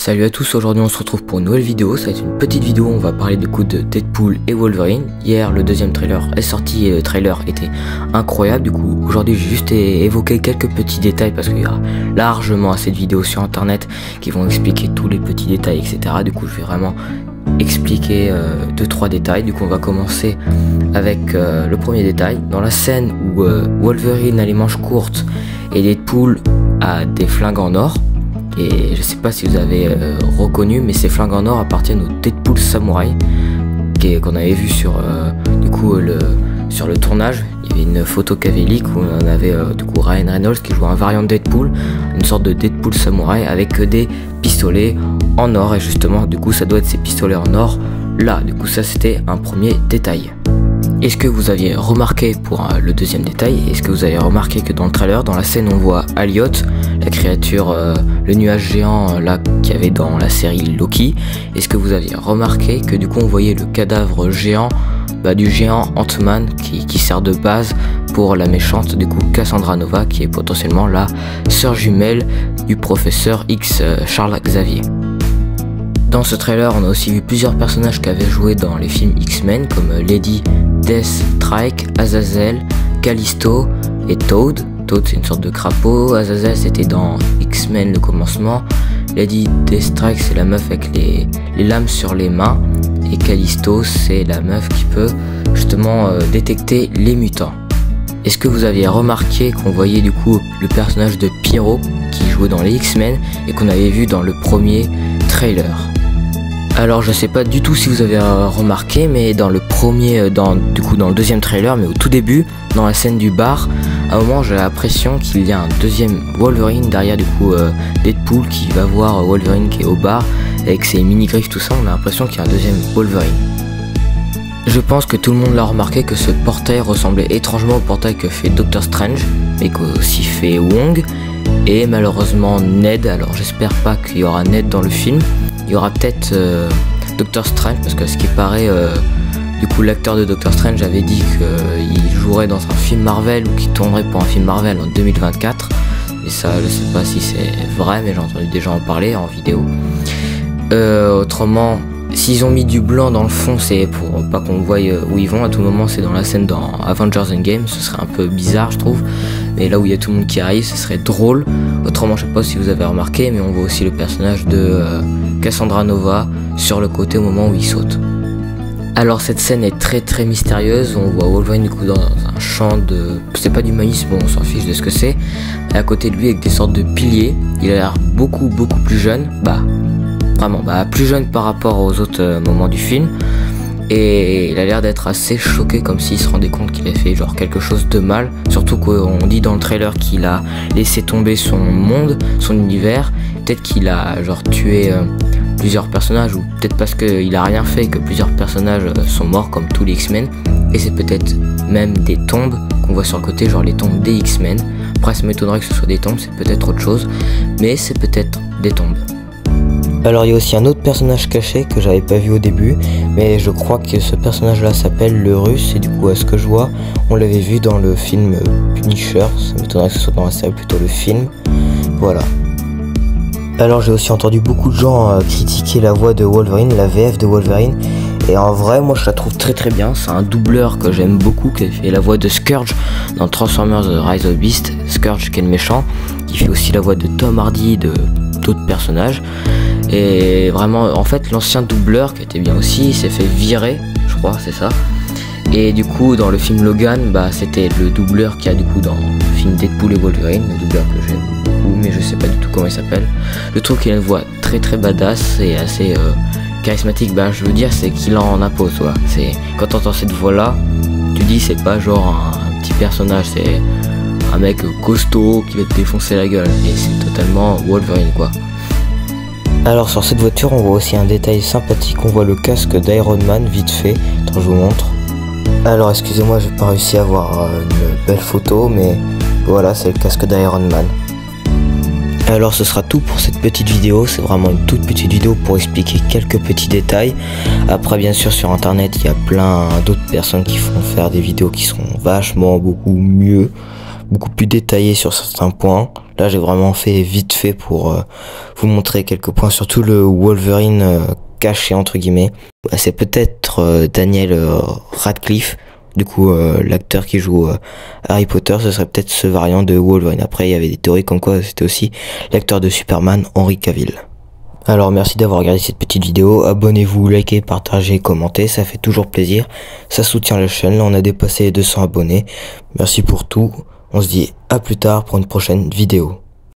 Salut à tous, aujourd'hui on se retrouve pour une nouvelle vidéo. Ça va être une petite vidéo, on va parler du coup de Deadpool et Wolverine. Hier le deuxième trailer est sorti et le trailer était incroyable. Du coup aujourd'hui j'ai juste évoqué quelques petits détails parce qu'il y a largement assez de vidéos sur internet qui vont expliquer tous les petits détails etc. Du coup je vais vraiment expliquer 2-3 détails. Du coup on va commencer avec le premier détail. Dans la scène où Wolverine a les manches courtes et Deadpool a des flingues en or. Et je sais pas si vous avez reconnu, mais ces flingues en or appartiennent au Deadpool Samouraï qu'on avait vu sur sur le tournage. Il y avait une photo qui avait leak où on avait du coup Ryan Reynolds qui jouait un variant de Deadpool, une sorte de Deadpool Samouraï avec des pistolets en or. Et justement du coup ça doit être ces pistolets en or là. Du coup ça c'était un premier détail. Est-ce que vous aviez remarqué pour le deuxième détail, est-ce que vous avez remarqué que dans le trailer, dans la scène on voit Elliot, la créature, le nuage géant là qu'il y avait dans la série Loki. Est-ce que vous aviez remarqué que du coup on voyait le cadavre géant du géant Ant-Man qui sert de base pour la méchante du coup Cassandra Nova, qui est potentiellement la sœur jumelle du professeur X Charles Xavier. Dans ce trailer on a aussi vu plusieurs personnages qui avaient joué dans les films X-Men comme Lady Deathstrike, Azazel, Callisto et Toad. Toad c'est une sorte de crapaud, Azazel c'était dans X-Men le commencement, Lady Deathstrike c'est la meuf avec les lames sur les mains et Callisto c'est la meuf qui peut justement détecter les mutants. Est-ce que vous aviez remarqué qu'on voyait du coup le personnage de Pyro qui jouait dans les X-Men et qu'on avait vu dans le premier trailer? Alors je sais pas du tout si vous avez remarqué, mais dans le premier, dans le deuxième trailer, mais au tout début, dans la scène du bar, à un moment j'ai l'impression qu'il y a un deuxième Wolverine derrière du coup Deadpool qui va voir Wolverine qui est au bar avec ses mini griffes tout ça. On a l'impression qu'il y a un deuxième Wolverine. Je pense que tout le monde l'a remarqué que ce portail ressemblait étrangement au portail que fait Doctor Strange et qu'aussi fait Wong et malheureusement Ned. Alors j'espère pas qu'il y aura Ned dans le film. Il y aura peut-être Doctor Strange parce que ce qui paraît du coup l'acteur de Doctor Strange avait dit qu'il jouerait dans un film Marvel ou qu'il tournerait pour un film Marvel en 2024. Et ça je sais pas si c'est vrai, mais j'ai entendu des gens en parler en vidéo. Autrement, s'ils ont mis du blanc dans le fond, c'est pour pas qu'on voie où ils vont. À tout moment c'est dans la scène dans Avengers Endgame. Ce serait un peu bizarre je trouve, mais là où il y a tout le monde qui arrive ce serait drôle. Autrement je sais pas si vous avez remarqué, mais on voit aussi le personnage de Cassandra Nova sur le côté au moment où il saute. Alors cette scène est très mystérieuse. On voit Wolverine du coup dans un champ de... c'est pas du maïs, bon on s'en fiche de ce que c'est. Et à côté de lui avec des sortes de piliers. Il a l'air beaucoup plus jeune. Vraiment plus jeune par rapport aux autres moments du film. Et il a l'air d'être assez choqué, comme s'il se rendait compte qu'il a fait genre quelque chose de mal. Surtout qu'on dit dans le trailer qu'il a laissé tomber son monde, son univers. Peut-être qu'il a genre tué plusieurs personnages, ou peut-être parce qu'il a rien fait que plusieurs personnages sont morts comme tous les X-Men. Et c'est peut-être même des tombes qu'on voit sur le côté, genre les tombes des X-Men. Après ça m'étonnerait que ce soit des tombes, c'est peut-être autre chose, mais c'est peut-être des tombes. Alors il y a aussi un autre personnage caché que j'avais pas vu au début, mais je crois que ce personnage là s'appelle le Russe, et du coup à ce que je vois on l'avait vu dans le film Punisher. Ça m'étonnerait que ce soit dans la série plutôt le film. Voilà. Alors j'ai aussi entendu beaucoup de gens critiquer la voix de Wolverine, la VF de Wolverine, et en vrai moi je la trouve très bien. C'est un doubleur que j'aime beaucoup qui fait la voix de Scourge dans Transformers Rise of Beast, Scourge qui est le méchant, qui fait aussi la voix de Tom Hardy, de d'autres personnages. Et vraiment en fait l'ancien doubleur qui était bien aussi, il s'est fait virer je crois, c'est ça. Et du coup dans le film Logan c'était le doubleur qui a du coup dans le film Deadpool et Wolverine, le doubleur que j'aime beaucoup, mais je sais pas du tout comment il s'appelle. Je trouve qu'il a une voix très badass et assez charismatique. Je veux dire c'est qu'il en impose, voilà. C'est quand t'entends cette voix là tu dis c'est pas genre un petit personnage, c'est un mec costaud qui va te défoncer la gueule, et c'est totalement Wolverine quoi. Alors sur cette voiture on voit aussi un détail sympathique, on voit le casque d'Iron Man vite fait. Attends, je vous montre. Alors excusez-moi, j'ai pas réussi à avoir une belle photo, mais voilà, c'est le casque d'Iron Man. Alors ce sera tout pour cette petite vidéo, c'est vraiment une toute petite vidéo pour expliquer quelques petits détails. Après bien sûr sur internet il y a plein d'autres personnes qui font faire des vidéos qui seront vachement beaucoup mieux, beaucoup plus détaillé sur certains points. Là j'ai vraiment fait vite fait pour vous montrer quelques points, surtout le Wolverine caché entre guillemets. C'est peut-être Daniel Radcliffe, du coup l'acteur qui joue Harry Potter, ce serait peut-être ce variant de Wolverine. Après il y avait des théories comme quoi c'était aussi l'acteur de Superman, Henry Cavill. Alors merci d'avoir regardé cette petite vidéo, abonnez-vous, likez, partagez, commentez, ça fait toujours plaisir, ça soutient la chaîne, là on a dépassé les 200 abonnés, merci pour tout, on se dit à plus tard pour une prochaine vidéo.